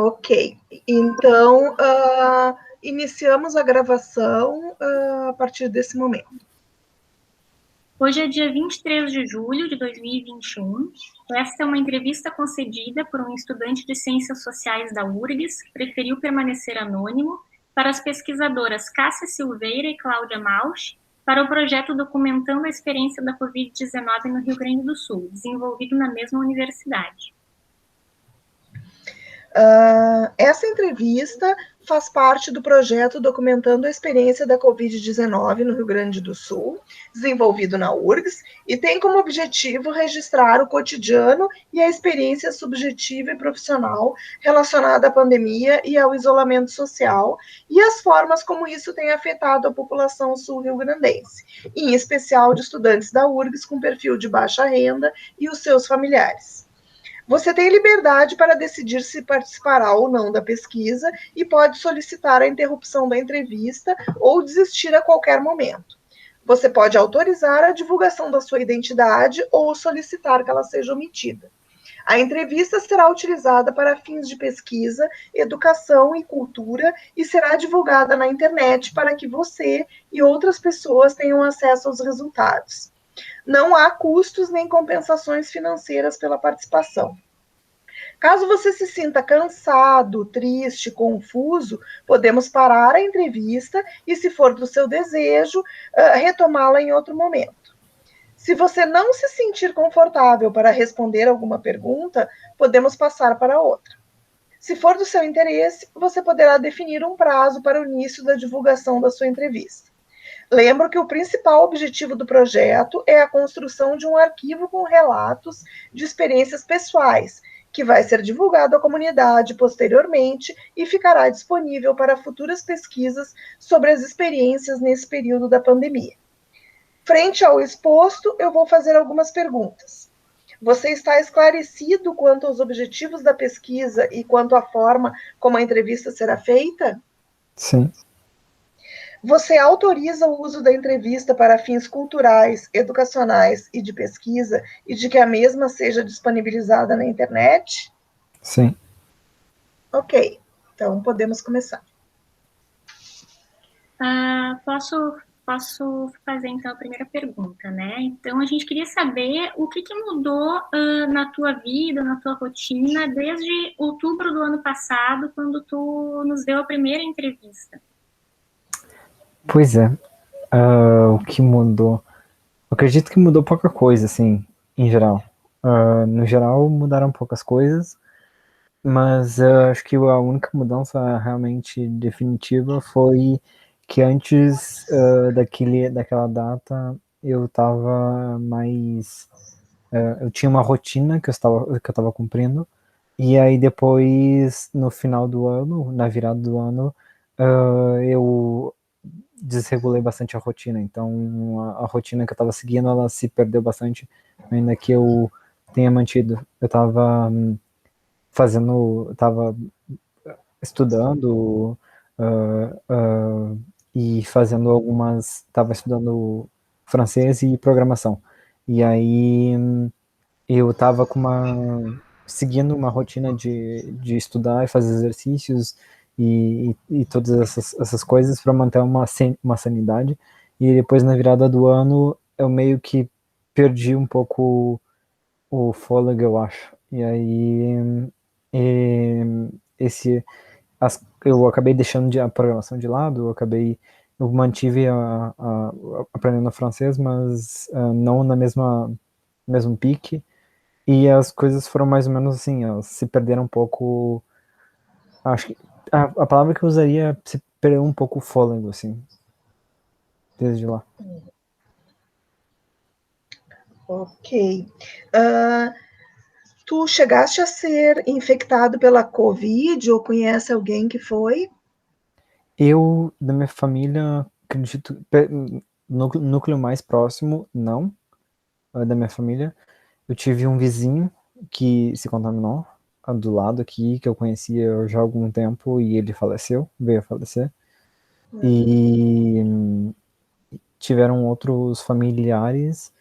Ok. Então, iniciamos a gravação a partir desse momento. Hoje é dia 23 de julho de 2021. Esta é uma entrevista concedida por um estudante de Ciências Sociais da URGS, que preferiu permanecer anônimo, para as pesquisadoras Cássia Silveira e Cláudia Mausch, para o projeto Documentando a Experiência da Covid-19 no Rio Grande do Sul, desenvolvido na mesma universidade. Essa entrevista faz parte do projeto Documentando a Experiência da Covid-19 no Rio Grande do Sul, desenvolvido na URGS, e tem como objetivo registrar o cotidiano e a experiência subjetiva e profissional relacionada à pandemia e ao isolamento social, e as formas como isso tem afetado a população sul-rio-grandense, em especial de estudantes da URGS com perfil de baixa renda e os seus familiares. Você tem liberdade para decidir se participará ou não da pesquisa e pode solicitar a interrupção da entrevista ou desistir a qualquer momento. Você pode autorizar a divulgação da sua identidade ou solicitar que ela seja omitida. A entrevista será utilizada para fins de pesquisa, educação e cultura e será divulgada na internet para que você e outras pessoas tenham acesso aos resultados. Não há custos nem compensações financeiras pela participação. Caso você se sinta cansado, triste, confuso, podemos parar a entrevista e, se for do seu desejo, retomá-la em outro momento. Se você não se sentir confortável para responder alguma pergunta, podemos passar para outra. Se for do seu interesse, você poderá definir um prazo para o início da divulgação da sua entrevista. Lembro que o principal objetivo do projeto é a construção de um arquivo com relatos de experiências pessoais, que vai ser divulgado à comunidade posteriormente e ficará disponível para futuras pesquisas sobre as experiências nesse período da pandemia. Frente ao exposto, eu vou fazer algumas perguntas. Você está esclarecido quanto aos objetivos da pesquisa e quanto à forma como a entrevista será feita? Sim. Você autoriza o uso da entrevista para fins culturais, educacionais e de pesquisa e de que a mesma seja disponibilizada na internet? Sim. Ok, então podemos começar. Posso fazer, então, a primeira pergunta, né? Então, a gente queria saber o que mudou na tua vida, na tua rotina, desde outubro do ano passado, quando tu nos deu a primeira entrevista. Pois é. O que mudou? Eu acredito que mudou pouca coisa, assim, em geral. No geral, mudaram poucas coisas, mas acho que a única mudança realmente definitiva foi que antes daquela data eu estava mais... eu tinha uma rotina que eu estava cumprindo, e aí depois, no final do ano, na virada do ano, eu desregulei bastante a rotina, então a rotina que eu estava seguindo, ela se perdeu bastante, ainda que eu tenha mantido. Eu estava estava estudando e fazendo estava estudando francês e programação, e aí eu estava seguindo uma rotina de estudar e fazer exercícios e todas essas coisas para manter uma sanidade. E depois, na virada do ano, eu meio que perdi um pouco o fôlego, eu acho. E aí, e, eu acabei deixando a programação de lado, eu mantive aprendendo francês, mas não na mesmo pique. E as coisas foram mais ou menos assim, elas se perderam um pouco. Acho que a palavra que eu usaria é se perdeu um pouco o fôlego, assim, desde lá. Ok. Tu chegaste a ser infectado pela Covid ou conhece alguém que foi? Eu, da minha família, acredito, núcleo mais próximo, não, da minha família. Eu tive um vizinho que se contaminou, do lado aqui, que eu conhecia já há algum tempo, e ele veio a falecer. E tiveram outros familiares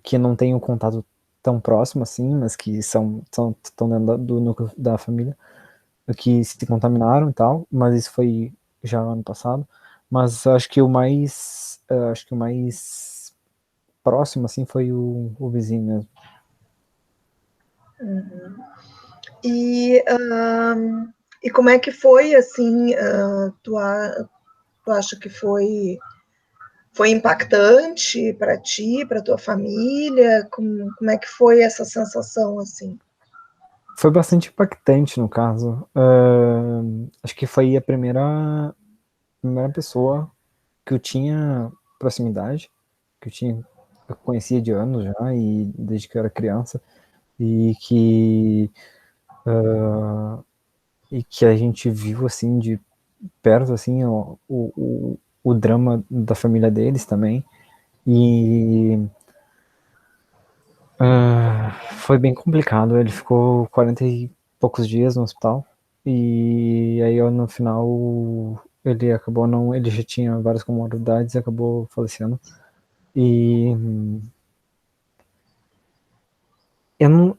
que não tenho contato tão próximo assim, mas que estão dentro do núcleo da família, que se contaminaram e tal, mas isso foi já ano passado. Mas acho que o mais próximo assim foi o vizinho mesmo. E, e como é que foi, assim, tu acha que foi impactante para ti, para tua família? Como é que foi essa sensação, assim? Foi bastante impactante, no caso. Acho que foi a primeira pessoa que eu tinha proximidade, eu conhecia de anos já, e desde que eu era criança, e que a gente viu, assim, de perto, assim, o drama da família deles também. E foi bem complicado. Ele ficou 40 e poucos dias no hospital. E aí, no final, ele acabou não. Ele já tinha várias comorbidades e acabou falecendo. E eu não.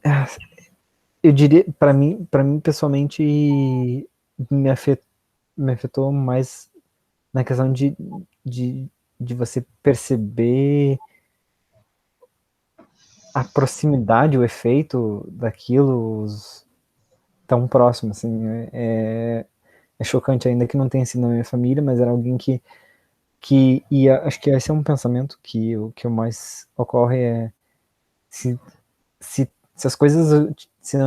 Eu diria, para mim pessoalmente, me afetou mais na questão de você perceber a proximidade, o efeito daquilo tão próximo, assim, é chocante, ainda que não tenha sido na minha família, mas era alguém que ia, acho que esse é um pensamento que o que mais ocorre é se, se as coisas, se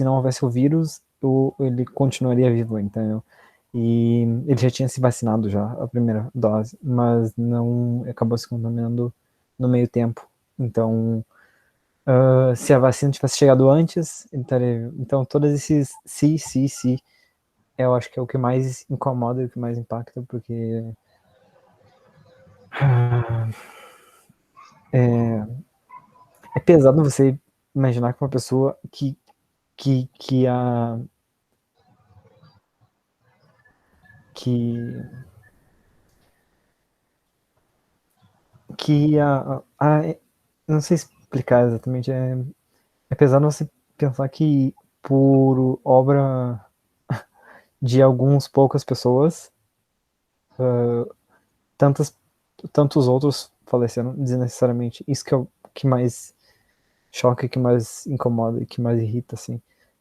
não houvesse o vírus, ele continuaria vivo, entendeu? E ele já tinha se vacinado já, a primeira dose, mas não acabou se contaminando no meio tempo. Então, se a vacina tivesse chegado antes, então todos esses se, eu acho que é o que mais incomoda e o que mais impacta, porque é pesado você imaginar que uma pessoa que a que não sei explicar exatamente, é pesado você pensar que por obra de alguns poucas pessoas, tantas tantos outros faleceram desnecessariamente. Isso que é o que mais choca, que mais incomoda e que mais irrita, assim.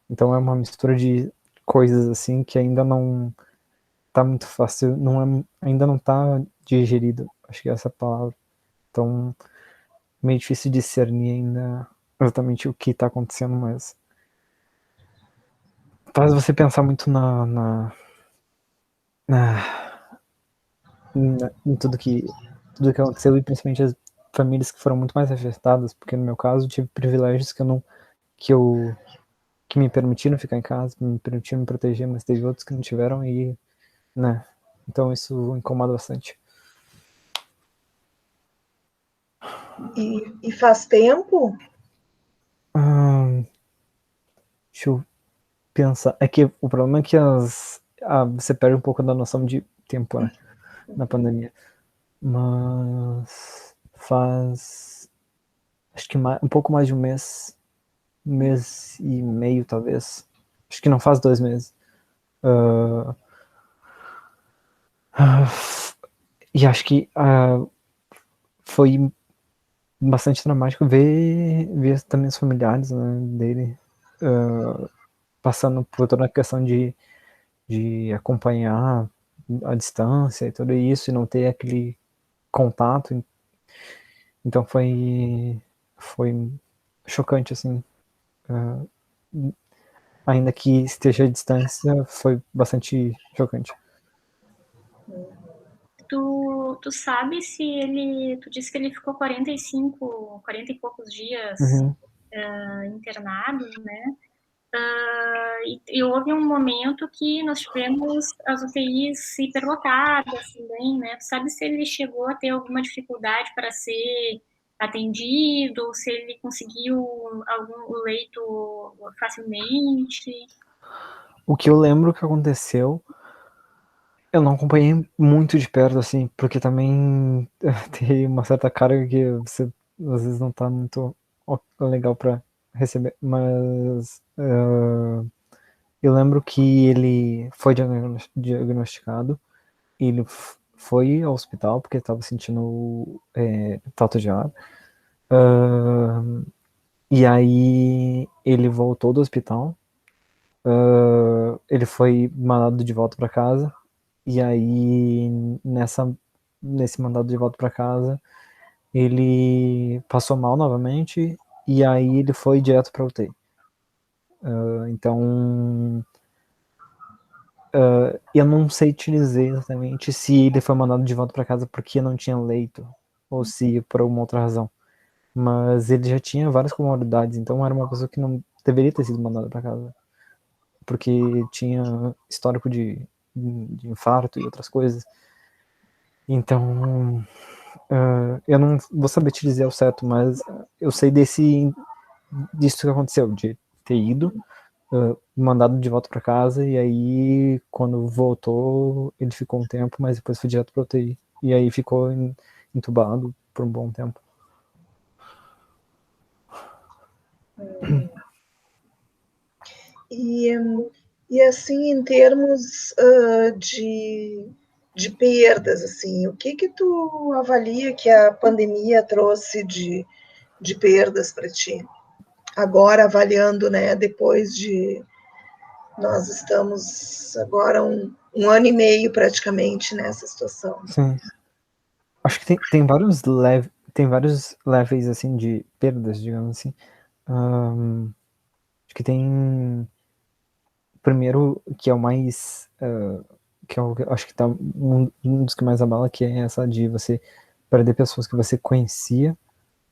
Então é uma mistura de coisas, assim, que ainda não tá muito fácil, ainda não tá digerido, acho que é essa palavra. Então, meio difícil discernir ainda exatamente o que tá acontecendo, mas faz você pensar muito em tudo que aconteceu, e principalmente as famílias que foram muito mais afetadas, porque no meu caso eu tive privilégios que eu que me permitiram ficar em casa, que me permitiram me proteger, mas teve outros que não tiveram e, né, então isso incomoda bastante. E faz tempo? Deixa eu pensar, é que o problema é que você perde um pouco da noção de tempo, né, na pandemia, mas faz, acho que um pouco mais de um mês e meio, talvez. Acho que não faz 2 meses. E acho que foi bastante dramático ver também os familiares, né, dele passando por toda a questão de acompanhar a distância e tudo isso, e não ter aquele contato. Então foi chocante, assim. Ainda que esteja à distância, foi bastante chocante. Tu sabe se ele. Tu disse que ele ficou 40 e poucos dias Uhum. internado, né? E houve um momento que nós tivemos as UTIs hiperlotadas também, né? Tu sabe se ele chegou a ter alguma dificuldade para ser atendido, ou se ele conseguiu o leito facilmente? O que eu lembro que aconteceu, eu não acompanhei muito de perto, assim, porque também tem uma certa carga que você às vezes não tá muito legal pra eu lembro que ele foi diagnosticado, ele foi ao hospital porque estava sentindo falta de ar. E aí ele voltou do hospital, ele foi mandado de volta para casa, e aí nesse mandado de volta para casa, ele passou mal novamente, e aí ele foi direto para UTI. Então, eu não sei te dizer exatamente se ele foi mandado de volta para casa porque não tinha leito, ou se por alguma outra razão. Mas ele já tinha várias comorbidades, então era uma pessoa que não deveria ter sido mandada para casa, porque tinha histórico de infarto e outras coisas. Então, eu não vou saber te dizer ao certo, mas eu sei disso que aconteceu, de ter ido, mandado de volta para casa, e aí quando voltou ele ficou um tempo, mas depois foi direto para UTI, e aí ficou entubado por um bom tempo. E assim, em termos de perdas, assim, o que tu avalia que a pandemia trouxe de perdas para ti? Agora, avaliando, né, depois de... Nós estamos agora um ano e meio, praticamente, nessa situação. Sim. Acho que tem vários levels, assim, de perdas, digamos assim. Acho que tem... Primeiro, que é o mais... que eu acho que tá um dos que mais abala, que é essa de você perder pessoas que você conhecia,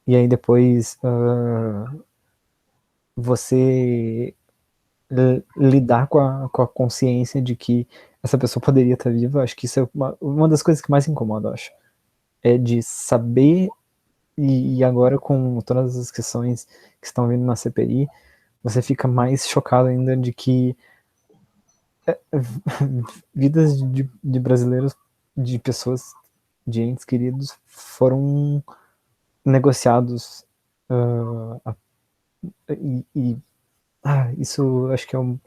e aí depois você lidar com a consciência de que essa pessoa poderia estar viva. Acho que isso é uma das coisas que mais incomoda, eu acho. É de saber, e agora com todas as questões que estão vindo na CPI, você fica mais chocado ainda de que vidas de brasileiros, de pessoas, de entes queridos, foram negociados. Isso acho que é o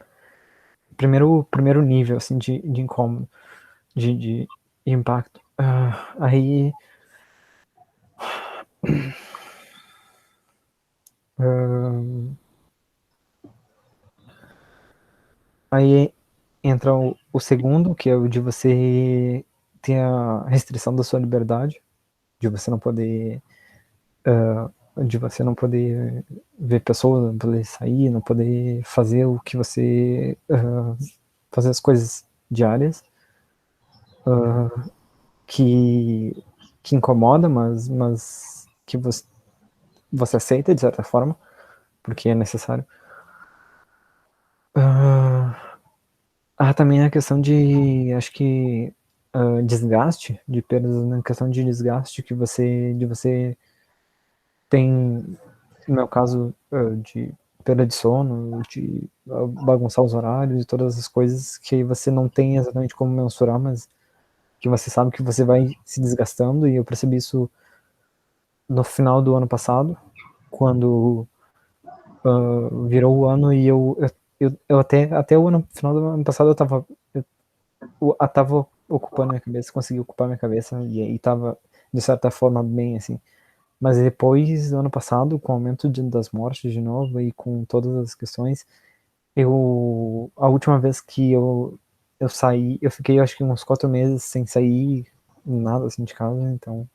primeiro nível, assim, de incômodo, de impacto. Aí entra o segundo, que é o de você ter a restrição da sua liberdade, de você não poder ver pessoas, não poder sair, não poder fazer o que você fazer as coisas diárias, que incomoda, mas que você aceita de certa forma, porque é necessário. Também a questão de, acho que, desgaste, de perdas, na questão de desgaste de você tem, no meu caso, de perda de sono, de bagunçar os horários e todas as coisas que você não tem exatamente como mensurar, mas que você sabe que você vai se desgastando, e eu percebi isso no final do ano passado, quando virou o ano, e eu até o final do ano passado tava ocupando minha cabeça, consegui ocupar minha cabeça, e aí tava, de certa forma, bem, assim. Mas depois do ano passado, com o aumento das mortes de novo e com todas as questões, a última vez que eu saí, eu fiquei acho que uns 4 meses sem sair nada assim de casa, então,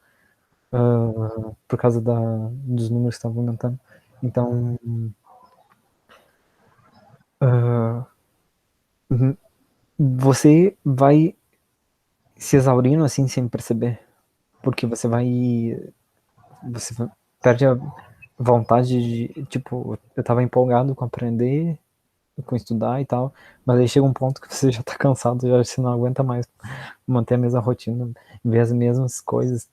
por causa dos números que estavam aumentando. Então, você vai se exaurindo assim sem perceber, porque você perde a vontade de, tipo, eu tava empolgado com aprender, com estudar e tal, mas aí chega um ponto que você já tá cansado, já você não aguenta mais manter a mesma rotina, ver as mesmas coisas,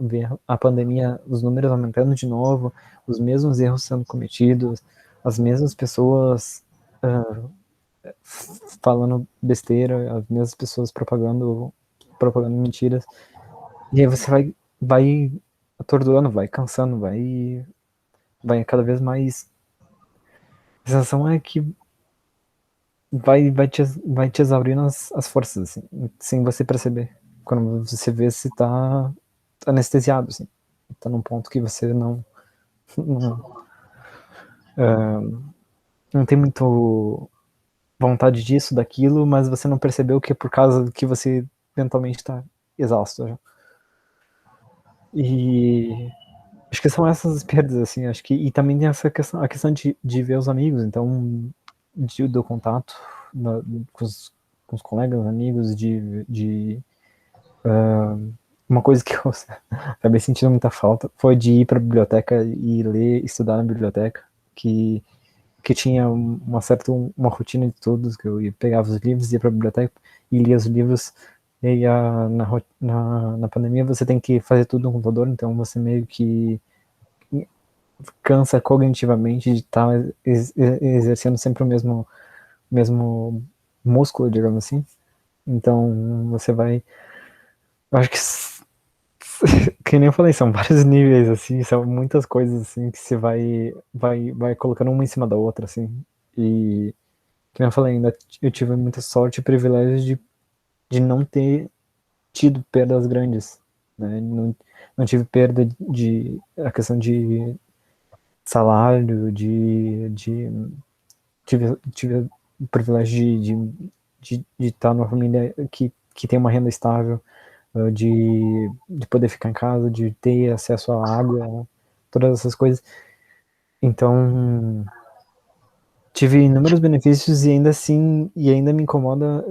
ver a pandemia, os números aumentando de novo, os mesmos erros sendo cometidos, as mesmas pessoas falando besteira, as mesmas pessoas propagando mentiras, e aí você vai atordoando, vai cansando, vai cada vez mais A sensação é que vai te exaurindo as forças, assim, sem você perceber. Quando você vê, se tá anestesiado, assim. Tá num ponto que você não, não tem muito vontade disso, daquilo, mas você não percebeu que é por causa que você mentalmente tá exausto já. E acho que são essas perdas, assim, acho que, e também tem essa questão, a questão de ver os amigos, então, do contato com os colegas, amigos, uma coisa que eu acabei sentindo muita falta foi de ir para a biblioteca e ler, estudar na biblioteca, que tinha uma rotina de estudos, que eu pegava os livros, ia para a biblioteca e lia os livros. E aí, na pandemia você tem que fazer tudo no computador, então você meio que cansa cognitivamente de estar exercendo sempre o mesmo músculo, digamos assim. Então você vai. Eu acho que que nem eu falei, são vários níveis, assim, são muitas coisas, assim, que você vai colocando uma em cima da outra, assim, e, que nem eu falei, ainda eu tive muita sorte e privilégio de não ter tido perdas grandes, né, não tive perda a questão de salário, tive o privilégio de estar numa família que tem uma renda estável, de poder ficar em casa, de ter acesso à água, todas essas coisas. Então, tive inúmeros benefícios e ainda assim, e ainda me incomoda,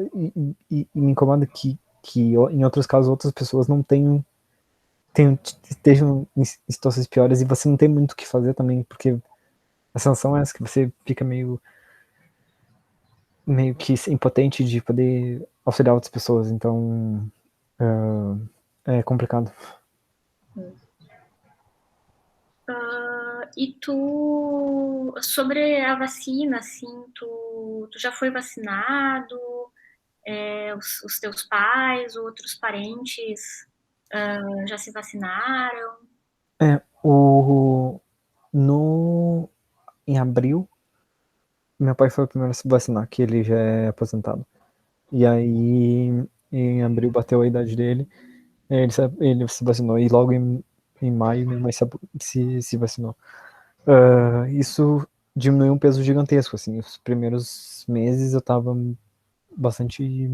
e me incomoda que em outros casos outras pessoas não estejam em situações piores e você não tem muito o que fazer também, porque a sensação é essa, que você fica meio que impotente de poder auxiliar outras pessoas, então é complicado. E tu, sobre a vacina, assim, tu já foi vacinado? Os teus pais, outros parentes já se vacinaram? No, em abril, meu pai foi o primeiro a se vacinar, que ele já é aposentado. E aí, em abril bateu a idade dele, ele se vacinou, e logo em maio minha mãe se vacinou. Isso diminuiu um peso gigantesco, assim, os primeiros meses eu tava bastante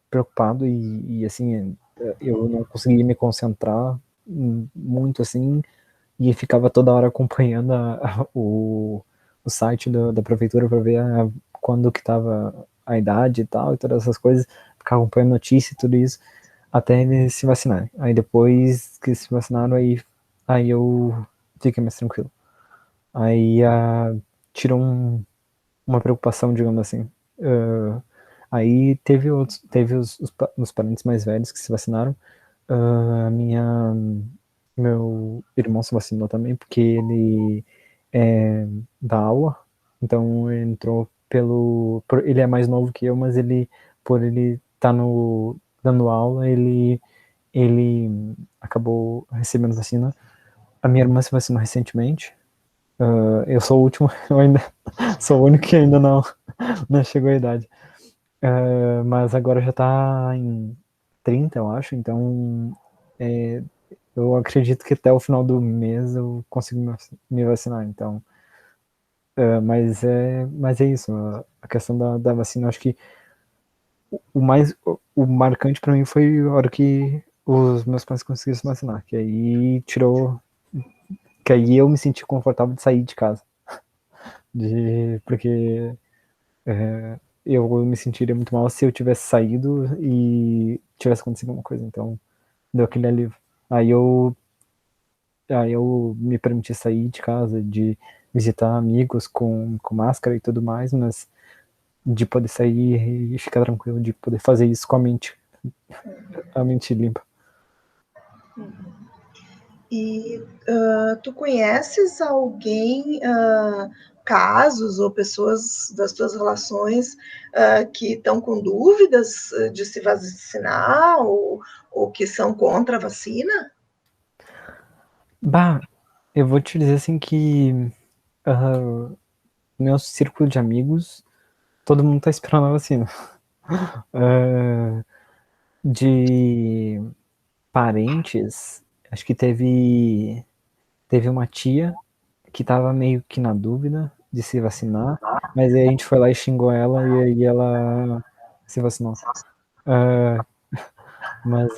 preocupado e assim, eu não conseguia me concentrar muito, assim, e ficava toda hora acompanhando o site da prefeitura para ver quando que tava a idade e tal, e todas essas coisas, ficava acompanhando notícia e tudo isso, até eles se vacinarem. Aí depois que se vacinaram, aí eu fiquei mais tranquilo. Aí tirou uma preocupação, digamos assim. Aí teve os parentes mais velhos que se vacinaram. Meu irmão se vacinou também, porque ele dá aula, então ele entrou ele é mais novo que eu, mas por ele estar dando aula, ele acabou recebendo vacina. A minha irmã se vacinou recentemente. Eu sou o último, eu ainda sou o único que ainda não chegou à idade. Mas agora já tá em 30, eu acho, então eu acredito que até o final do mês eu consigo me vacinar, então. Mas é isso, a questão da vacina, eu acho que o marcante pra mim foi a hora que os meus pais conseguiram se vacinar, que aí eu me senti confortável de sair de casa, porque eu me sentiria muito mal se eu tivesse saído e tivesse acontecido alguma coisa, então deu aquele alívio. Aí eu me permiti sair de casa, de visitar amigos com máscara e tudo mais, mas de poder sair e ficar tranquilo, de poder fazer isso com a mente limpa. E tu conheces alguém, casos ou pessoas das tuas relações que estão com dúvidas de se vacinar ou que são contra a vacina? Bah, eu vou te dizer assim que meu círculo de amigos, todo mundo tá esperando a vacina. De parentes, acho que teve uma tia que tava meio que na dúvida de se vacinar, mas aí a gente foi lá e xingou ela e aí ela se vacinou. Mas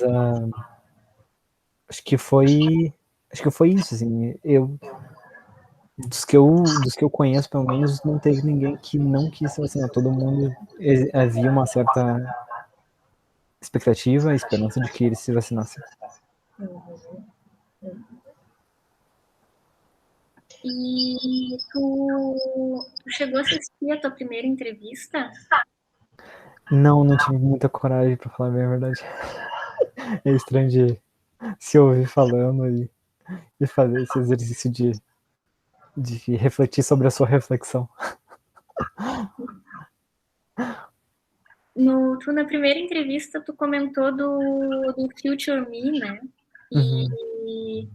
acho que foi isso, assim, dos que eu conheço, pelo menos, não teve ninguém que não quis se vacinar. Todo mundo havia uma certa expectativa, esperança de que eles se vacinassem. E tu chegou a assistir a tua primeira entrevista? Não tive muita coragem, pra falar bem a verdade. É estranho de se ouvir falando e fazer esse exercício de refletir sobre a sua reflexão. Tu, na primeira entrevista, tu comentou do Future Me, né? E,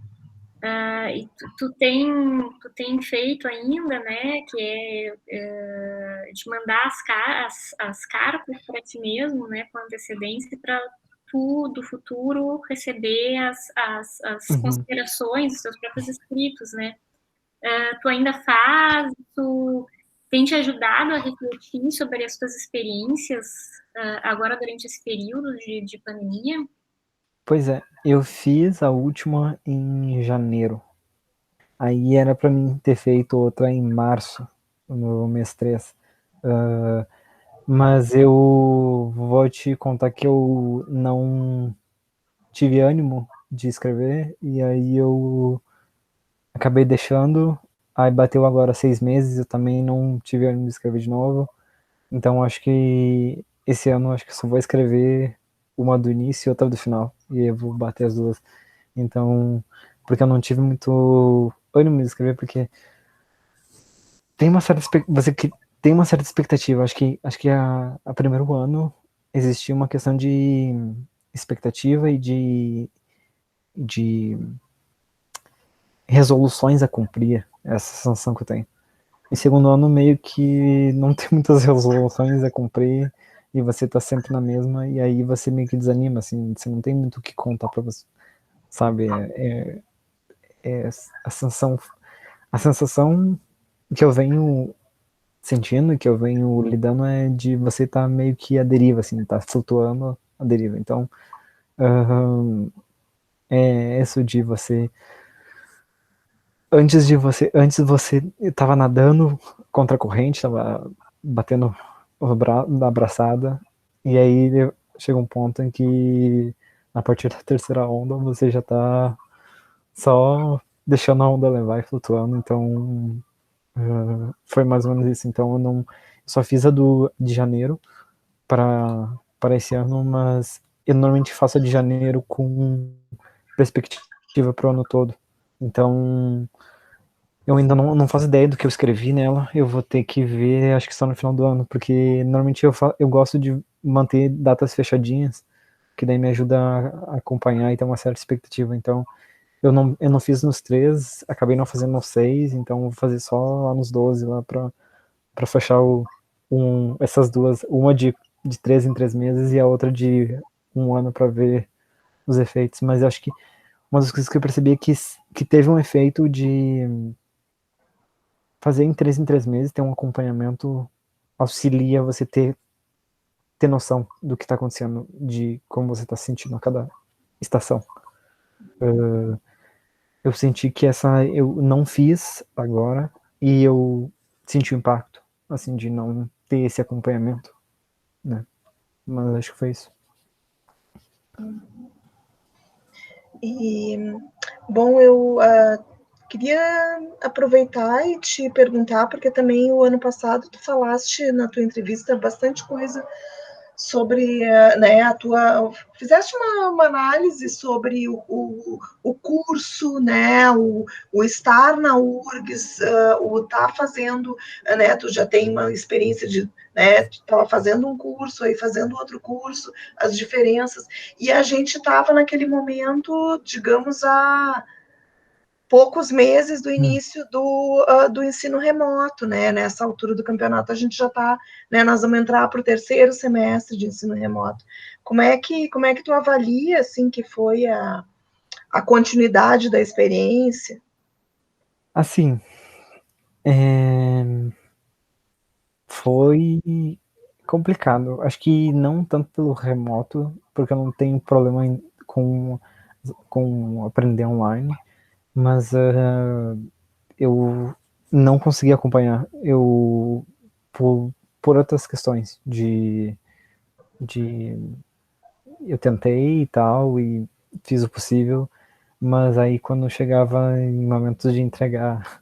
tu tem feito ainda, né? Que é de mandar as cartas para ti mesmo, né? Com antecedência, para tu, do futuro, receber as considerações dos seus próprios escritos, né? Tu ainda faz? Tu tem te ajudado a refletir sobre as tuas experiências agora durante esse período de pandemia? Pois é, eu fiz a última em janeiro. Aí era pra mim ter feito outra em março, no mês 3. Mas eu vou te contar que eu não tive ânimo de escrever, e aí eu acabei deixando. Aí bateu agora 6 meses, eu também não tive ânimo de escrever de novo. Então acho que esse ano acho que só vou escrever uma do início e outra do final. E eu vou bater as duas. Então, porque eu não tive muito ânimo de escrever, porque tem uma certa você que tem uma certa expectativa. Acho que a primeiro ano existia uma questão de expectativa e de resoluções a cumprir, essa sensação que eu tenho. Em segundo ano, meio que não tem muitas resoluções a cumprir e você tá sempre na mesma, e aí você meio que desanima, assim, você não tem muito o que contar pra você, sabe? É a sensação que eu venho sentindo, que eu venho lidando é de você tá meio que à deriva, assim, tá flutuando à deriva. Então, é isso de você antes você tava nadando contra a corrente, tava batendo na braçada, e aí chega um ponto em que a partir da terceira onda você já tá só deixando a onda levar e flutuando. Então foi mais ou menos isso. Então eu só fiz a de janeiro para esse ano, mas eu normalmente faço a de janeiro com perspectiva pro ano todo. Então eu ainda não faço ideia do que eu escrevi nela. Eu vou ter que ver, acho que só no final do ano, porque normalmente eu gosto de manter datas fechadinhas, que daí me ajuda a acompanhar e ter uma certa expectativa. Então, eu não fiz nos 3, acabei não fazendo nos 6, então vou fazer só lá nos 12 lá pra fechar essas duas, uma de 3 em 3 meses e a outra de um ano pra ver os efeitos. Mas eu acho que uma das coisas que eu percebi é que teve um efeito de fazer em 3 meses, ter um acompanhamento auxilia você ter noção do que está acontecendo, de como você está se sentindo a cada estação. Eu senti que eu não fiz agora e eu senti o impacto, assim, de não ter esse acompanhamento, né? Mas acho que foi isso. E, bom, eu queria aproveitar e te perguntar, porque também o ano passado tu falaste na tua entrevista bastante coisa sobre, né, fizeste uma análise sobre o curso, né, o estar na URGS, o estar fazendo, né, tu já tem uma experiência de, né, tu estava fazendo um curso, aí fazendo outro curso, as diferenças, e a gente estava naquele momento, digamos, poucos meses do início do ensino remoto, né? Nessa altura do campeonato a gente já está, né? Nós vamos entrar para o terceiro semestre de ensino remoto. Como é que tu avalia, assim, que foi a continuidade da experiência? Assim, foi complicado. Acho que não tanto pelo remoto, porque eu não tenho problema com aprender online, mas eu não consegui acompanhar. Por outras questões de eu tentei e tal, e fiz o possível, mas aí quando chegava em momentos de entregar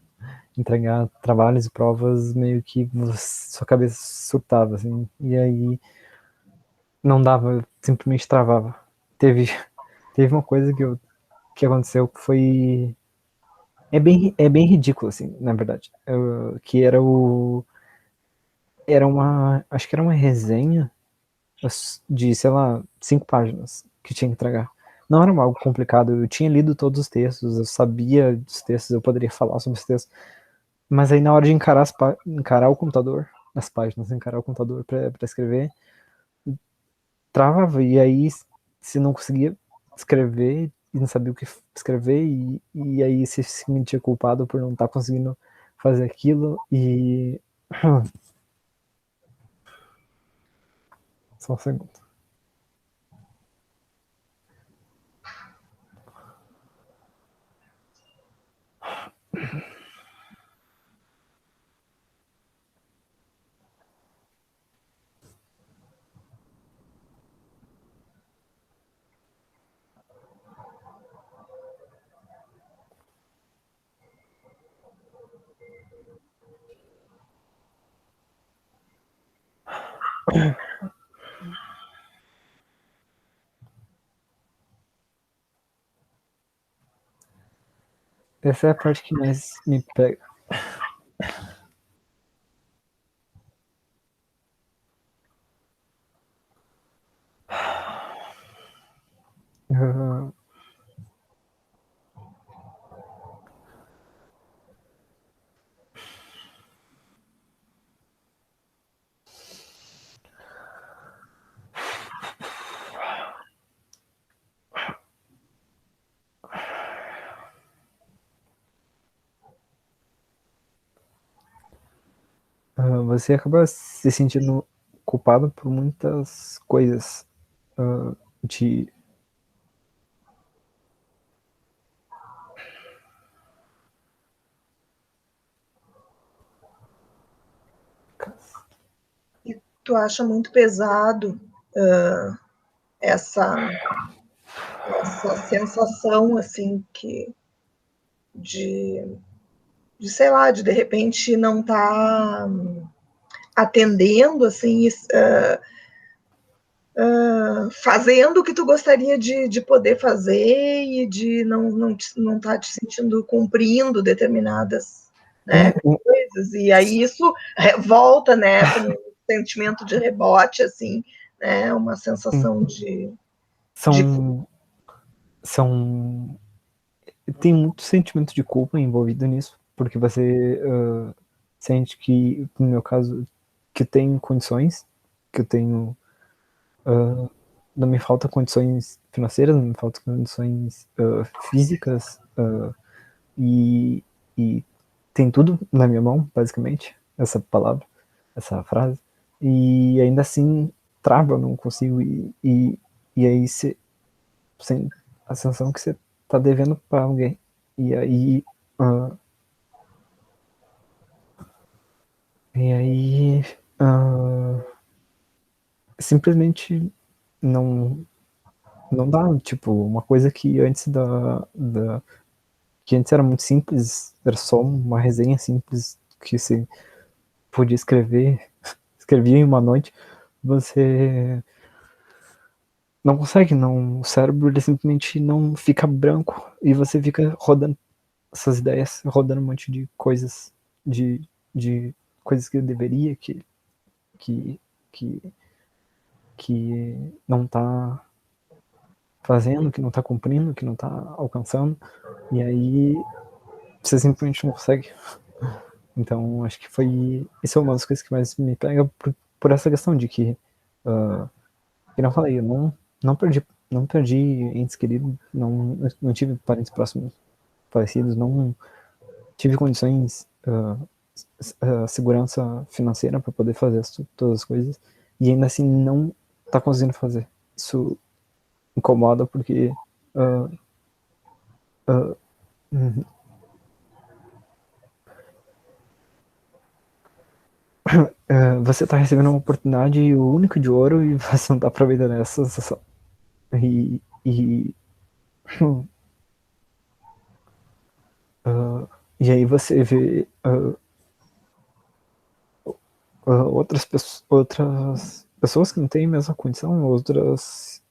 trabalhos e provas, meio que sua cabeça surtava, assim, e aí não dava, eu simplesmente travava. Teve uma coisa que aconteceu que foi... É bem ridículo, assim, na verdade. Que acho que era uma resenha de, sei lá, 5 páginas que tinha que entregar. Não era algo complicado, eu tinha lido todos os textos, eu sabia dos textos, eu poderia falar sobre os textos, mas aí na hora de encarar o computador, as páginas, encarar o computador para escrever, travava, e aí se não conseguia escrever e não sabia o que escrever, e aí se sentia culpado por não estar conseguindo fazer aquilo, e... Só um segundo. Essa é a parte que mais me pega. Uh, você acaba se sentindo culpado por muitas coisas. uh, de E tu acha muito pesado essa sensação, assim, de, sei lá, de repente não estar atendendo, assim, fazendo o que tu gostaria de poder fazer e de não tá te sentindo cumprindo determinadas, né, coisas. E aí isso volta, né, com um sentimento de rebote, assim, né, uma sensação de são são tem muito sentimento de culpa envolvido nisso, porque você sente que, no meu caso, que eu tenho condições, que eu tenho não me falta condições financeiras, não me falta condições físicas, e, e tem tudo na minha mão, basicamente, essa palavra, essa frase, e ainda assim trava, eu não consigo, e aí a sensação que você tá devendo para alguém, e aí uh, e aí simplesmente não não dá, tipo, uma coisa que que antes era muito simples, era só uma resenha simples que você podia escrevia em uma noite, você não consegue, não, o cérebro ele simplesmente não fica branco e você fica rodando essas ideias, rodando um monte de coisas, de, de coisas que eu deveria, que, que, que não tá fazendo, que não tá cumprindo, que não tá alcançando, e aí você simplesmente não consegue. Então, acho que isso é uma das coisas que mais me pega por essa questão de que, eu não falei, eu não perdi entes queridos, não tive parentes próximos falecidos, não tive condições, segurança financeira para poder fazer todas as coisas, e ainda assim não tá conseguindo fazer. Isso incomoda porque você tá recebendo uma oportunidade única de ouro e você não tá aproveitando essa sensação. E e aí você vê outras pessoas que não têm a mesma condição, outros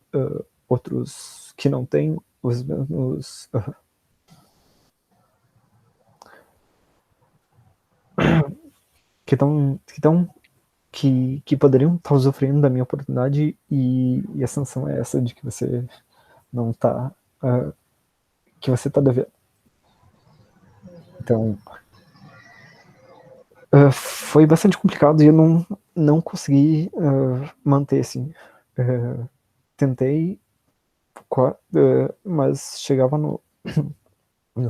que não têm os mesmos que poderiam estar usufruindo da minha oportunidade, e a sensação é essa de que você não tá que você tá devendo. Então, foi bastante complicado e eu não consegui manter, assim. Tentei, mas chegava no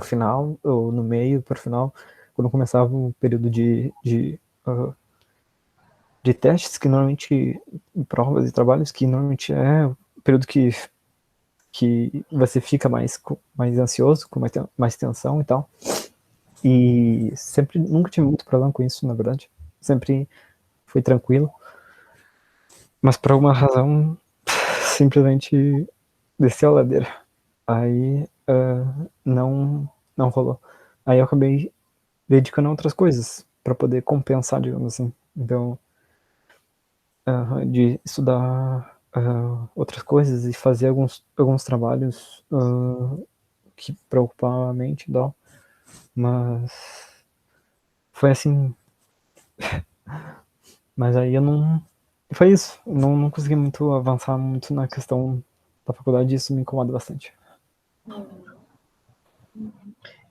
final, ou no meio para o final, quando começava o período de testes, que normalmente, provas e trabalhos, que normalmente é o período que você fica mais ansioso, com mais tensão e tal. E nunca tive muito problema com isso, na verdade. Sempre foi tranquilo. Mas por alguma razão, simplesmente desceu a ladeira. Aí não rolou. Aí eu acabei dedicando a outras coisas para poder compensar, digamos assim. Então, de estudar outras coisas e fazer alguns trabalhos que preocupavam a mente e tal. Mas foi assim. Mas aí eu não. Foi isso. Não consegui muito avançar muito na questão da faculdade, e isso me incomoda bastante.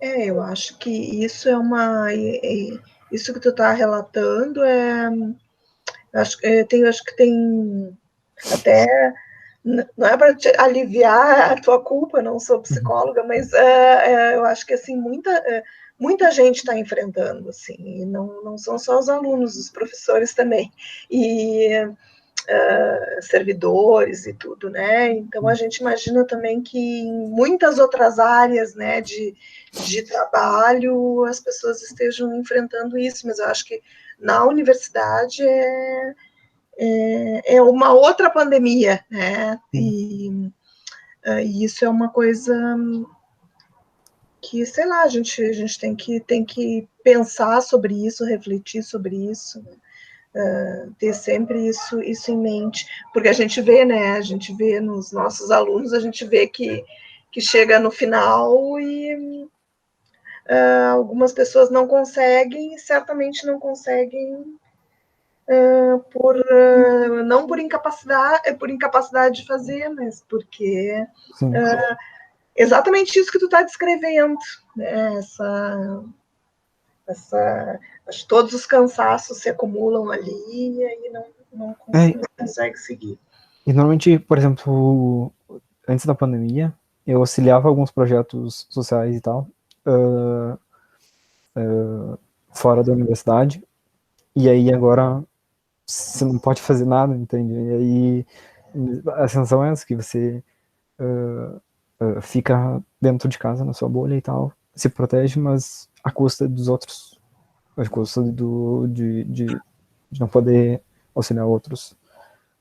Eu acho que isso é isso que tu está relatando acho que tem até, não é para aliviar a tua culpa, não sou psicóloga, mas eu acho que assim muita gente está enfrentando, assim, e não são só os alunos, os professores também, e servidores e tudo, né? Então a gente imagina também que em muitas outras áreas, né, de trabalho as pessoas estejam enfrentando isso, mas eu acho que na universidade é uma outra pandemia, né? E isso é uma coisa que, sei lá, a gente tem que pensar sobre isso, refletir sobre isso, né? Ter sempre isso em mente, porque a gente vê, né? A gente vê nos nossos alunos, a gente vê que chega no final e algumas pessoas não conseguem, certamente não conseguem não por incapacidade de fazer, mas porque exatamente isso que tu está descrevendo, né? Acho que todos os cansaços se acumulam ali e aí não consegue seguir. E normalmente, por exemplo, antes da pandemia, eu auxiliava alguns projetos sociais e tal, fora da universidade, e aí agora você não pode fazer nada, entende? E aí a sensação é essa, que você fica dentro de casa, na sua bolha e tal, se protege, mas à custa dos outros, à custa de não poder auxiliar outros.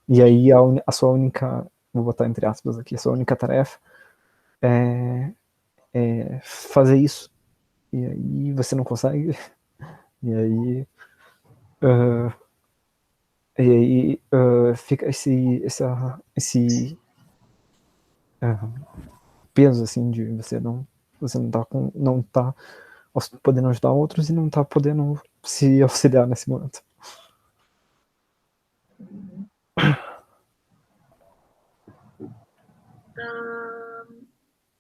E aí a sua única, vou botar entre aspas aqui, a sua única tarefa é fazer isso. E aí você não consegue. E aí fica esse peso assim de você não tá podendo ajudar outros e não tá podendo se auxiliar nesse momento.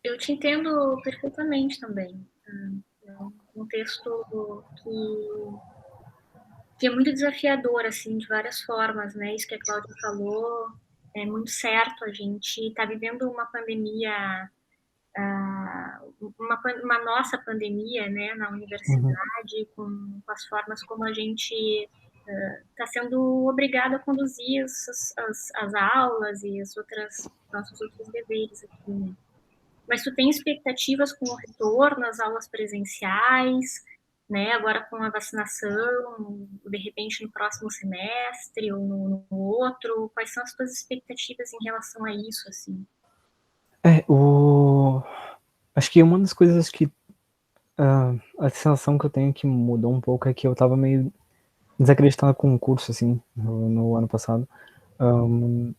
Eu te entendo perfeitamente também. contexto que é muito desafiador, assim, de várias formas, né? Isso que a Cláudia falou é muito certo. A gente está vivendo uma pandemia, uma nossa pandemia, né, na universidade, com as formas como a gente está sendo obrigado a conduzir as aulas e nossos outros deveres aqui, né? Mas tu tem expectativas com o retorno às aulas presenciais, né? Agora com a vacinação, de repente no próximo semestre ou no outro, quais são as tuas expectativas em relação a isso, assim? Acho que uma das coisas que a sensação que eu tenho que mudou um pouco é que eu tava meio desacreditado com o curso, assim, no ano passado.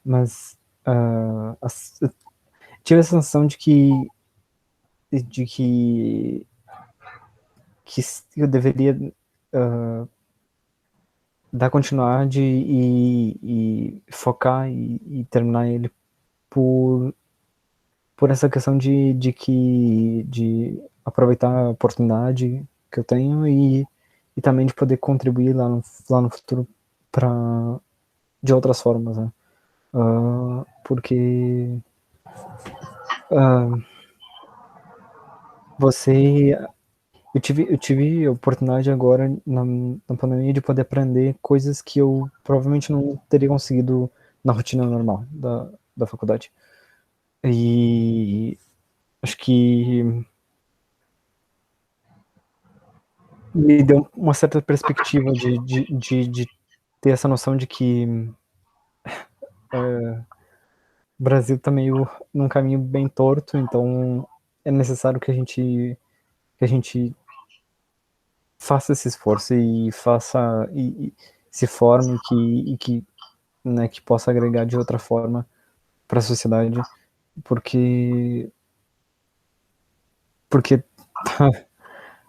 Mas eu tive a sensação de que eu deveria dar continuidade e focar e terminar ele por essa questão de aproveitar a oportunidade que eu tenho e também de poder contribuir lá no futuro de outras formas, né? Porque eu tive a oportunidade agora na pandemia de poder aprender coisas que eu provavelmente não teria conseguido na rotina normal da faculdade. E acho que me deu uma certa perspectiva de ter essa noção de que o Brasil tá meio num caminho bem torto, então é necessário que a gente faça esse esforço e faça e se forme né, que possa agregar de outra forma para a sociedade, porque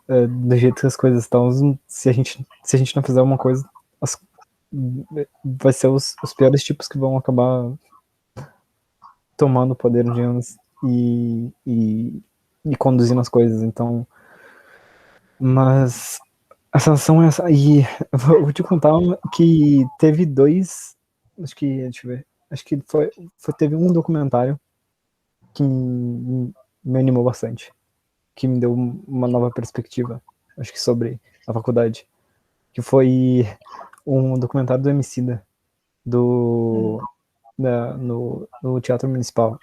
do jeito que as coisas estão, se a gente não fizer uma coisa, vai ser os piores tipos que vão acabar tomando o poder, digamos, e conduzindo as coisas. Então, mas a sensação é essa. E vou te contar que teve dois, acho que, deixa eu ver, acho que teve um documentário que me animou bastante, que me deu uma nova perspectiva, acho que sobre a faculdade, que foi um documentário do Emicida, no Teatro Municipal.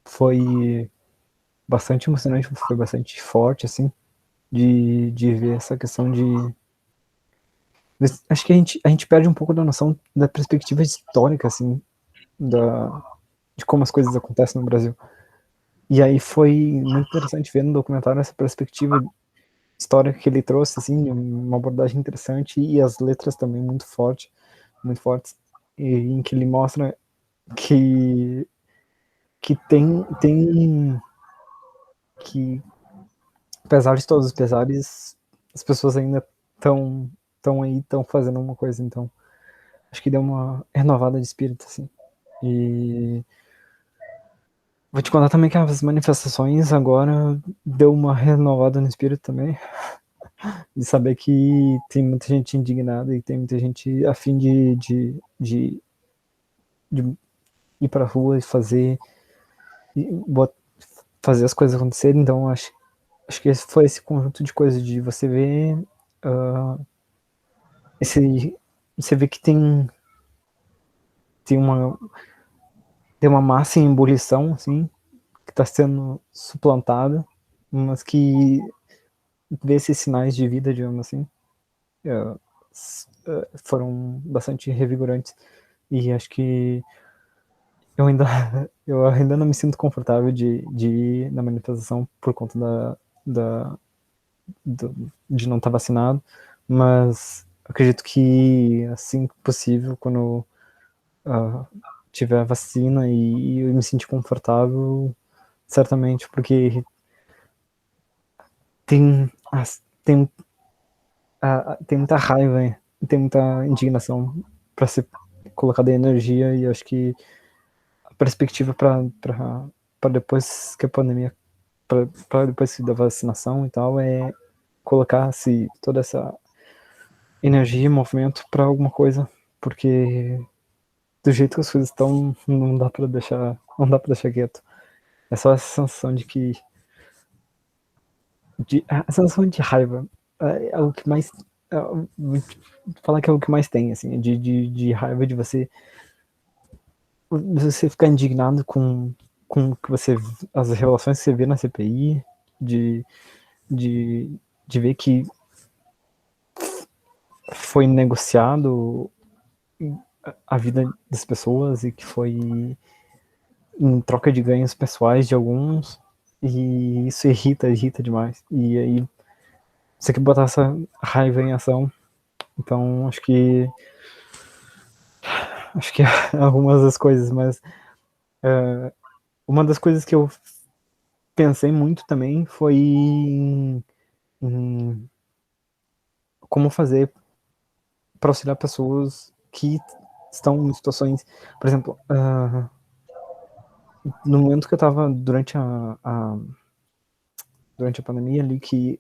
Foi bastante emocionante, foi bastante forte, assim, de ver essa questão de... Acho que a gente perde um pouco da noção da perspectiva histórica, assim, de como as coisas acontecem no Brasil. E aí foi muito interessante ver no documentário essa perspectiva histórica que ele trouxe, assim, uma abordagem interessante e as letras também muito fortes, em que ele mostra que que apesar de todos os pesares, as pessoas ainda estão fazendo uma coisa, então acho que deu uma renovada de espírito, assim. E vou te contar também que as manifestações agora deu uma renovada no espírito também, de saber que tem muita gente indignada e tem muita gente a fim de ir pra rua e fazer as coisas acontecerem. Então acho que foi esse conjunto de coisas de você ver você vê que tem uma massa em ebulição, assim, que está sendo suplantada, mas que vê esses sinais de vida, digamos assim, foram bastante revigorantes. E acho que eu ainda não me sinto confortável de ir na manifestação por conta de não estar vacinado, mas acredito que assim que possível, quando tiver vacina e eu me sentir confortável, certamente, porque tem muita raiva, tem muita indignação para ser colocada em energia, e acho que a perspectiva para depois que a pandemia para depois da vacinação e tal, é colocar-se toda essa energia e movimento para alguma coisa, porque do jeito que as coisas estão, não dá para deixar quieto. É só essa sensação de que a sensação de raiva é o que mais vou falar que é o que mais tem, assim, de raiva de você ficar indignado com que você, as revelações que você vê na CPI, de, de ver que foi negociado a vida das pessoas e que foi em troca de ganhos pessoais de alguns, e isso irrita demais. E aí você quer botar essa raiva em ação. Então acho que algumas das coisas, mas uma das coisas que eu pensei muito também foi em como fazer para auxiliar pessoas que estão em situações, por exemplo, no momento que eu estava durante a pandemia ali, que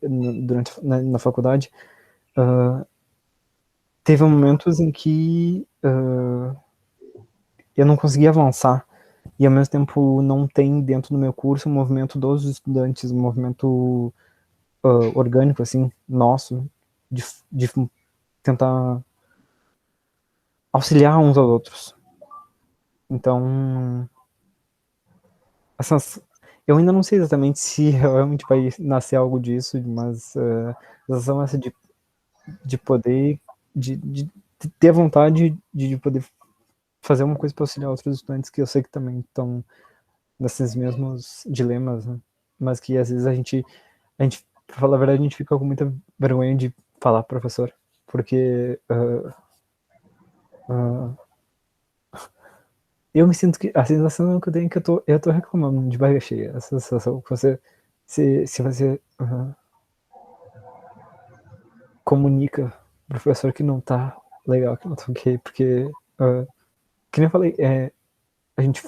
na faculdade, teve momentos em que eu não conseguia avançar, e ao mesmo tempo não tem dentro do meu curso um movimento dos estudantes, um movimento orgânico, assim, nosso, de tentar auxiliar uns aos outros. Então, eu ainda não sei exatamente se realmente vai nascer algo disso, mas a sensação é essa de poder, de ter a vontade de poder fazer uma coisa para auxiliar outros estudantes que eu sei que também estão nesses mesmos dilemas, né? Mas que às vezes a gente, pra falar a verdade, a gente fica com muita vergonha de falar pro professor, porque eu me sinto que a sensação que eu tenho é que eu tô reclamando de barriga cheia. Essa sensação que você, se você comunica pro professor que não tá legal, que não tá ok, porque, que nem eu falei, a gente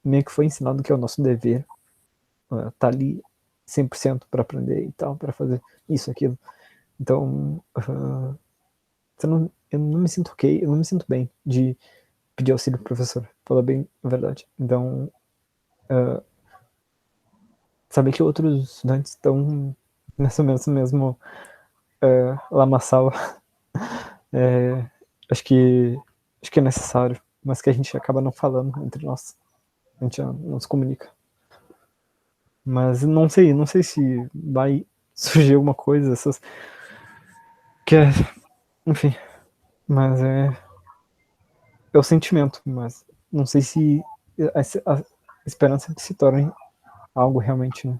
meio que foi ensinado que é o nosso dever tá ali 100% para aprender e tal, para fazer isso, aquilo. Então, eu não me sinto ok, eu não me sinto bem de pedir auxílio pro professor, falar bem a verdade. Então, saber que outros estudantes estão nessa mesmo lamaçal, acho que é necessário, mas que a gente acaba não falando entre nós, a gente não se comunica. Mas não sei se vai surgir alguma coisa, essas que é, enfim, mas é o sentimento, mas não sei se a esperança se torne algo realmente, né?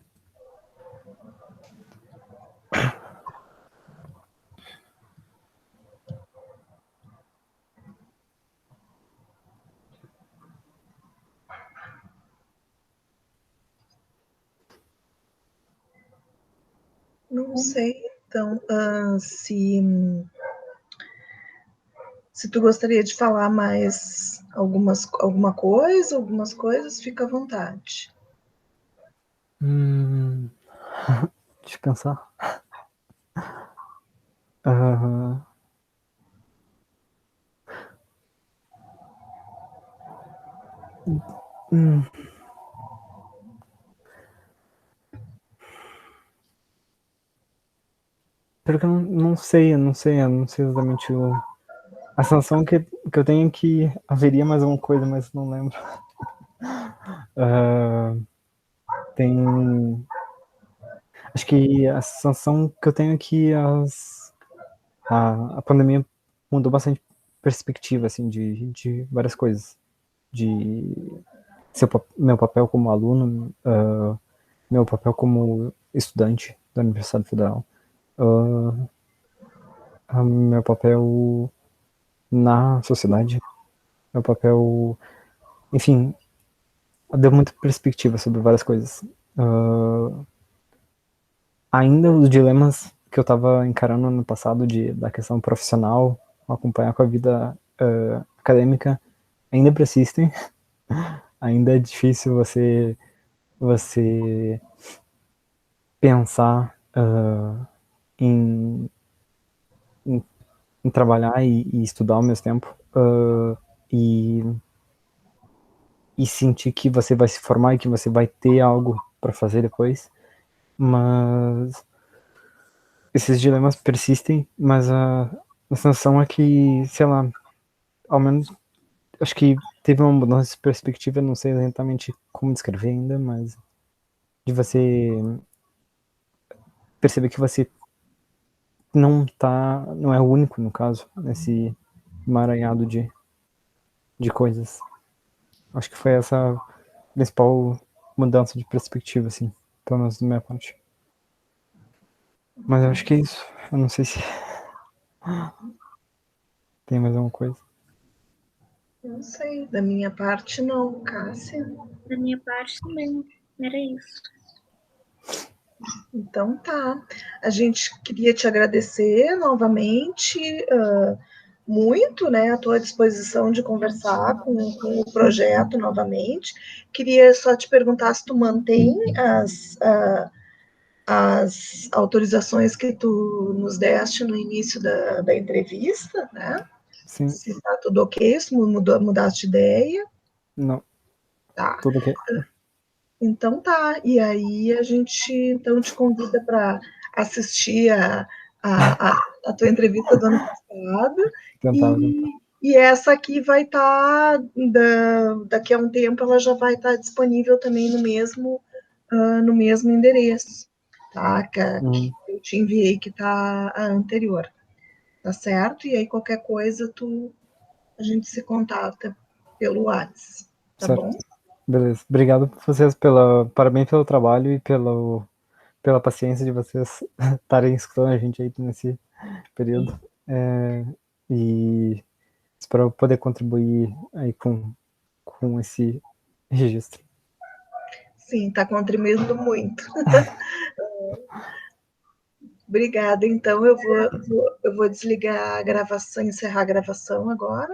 Não sei, então, se tu gostaria de falar mais algumas coisas, fica à vontade. Deixa eu pensar. Porque eu não sei exatamente a sensação que eu tenho é que haveria mais alguma coisa, mas não lembro. Tem. Acho que a sensação que eu tenho é que a pandemia mudou bastante perspectiva, assim, de várias coisas. De meu papel como aluno, meu papel como estudante da Universidade Federal, meu papel na sociedade, meu papel, enfim, deu muita perspectiva sobre várias coisas. Ainda os dilemas que eu estava encarando no ano passado da questão profissional, acompanhar com a vida acadêmica, ainda persistem. Ainda é difícil você pensar em trabalhar e estudar ao mesmo tempo, e sentir que você vai se formar e que você vai ter algo para fazer depois, mas esses dilemas persistem, mas a sensação é que, sei lá, ao menos acho que teve uma mudança de perspectiva, não sei exatamente como descrever ainda, mas de você perceber que você não é o único, no caso, nesse emaranhado de coisas. Acho que foi essa principal mudança de perspectiva, assim, pelo menos da minha parte. Mas eu acho que é isso. Eu não sei se tem mais alguma coisa. Não sei, da minha parte não, Cássia. Da minha parte também, era isso. Então tá. A gente queria te agradecer novamente, muito, né, a tua disposição de conversar com o projeto novamente. Queria só te perguntar se tu mantém as autorizações que tu nos deste no início da entrevista, né? Sim. Se está tudo ok, se mudaste de ideia. Não. Tá. Tudo ok. Então tá. E aí a gente então te convida para assistir a tua entrevista do ano passado. Tentar. E essa aqui vai estar, daqui a um tempo, ela já vai estar disponível também no mesmo endereço, tá? Que eu te enviei, que tá a anterior, tá certo? E aí qualquer coisa a gente se contata pelo WhatsApp, tá certo. bom? Beleza. Obrigado por vocês, parabéns pelo trabalho e pela paciência de vocês estarem escutando a gente aí nesse período. E espero poder contribuir aí com esse registro. Sim, está contribuindo muito. Obrigada. Então, eu vou desligar a gravação, encerrar a gravação agora.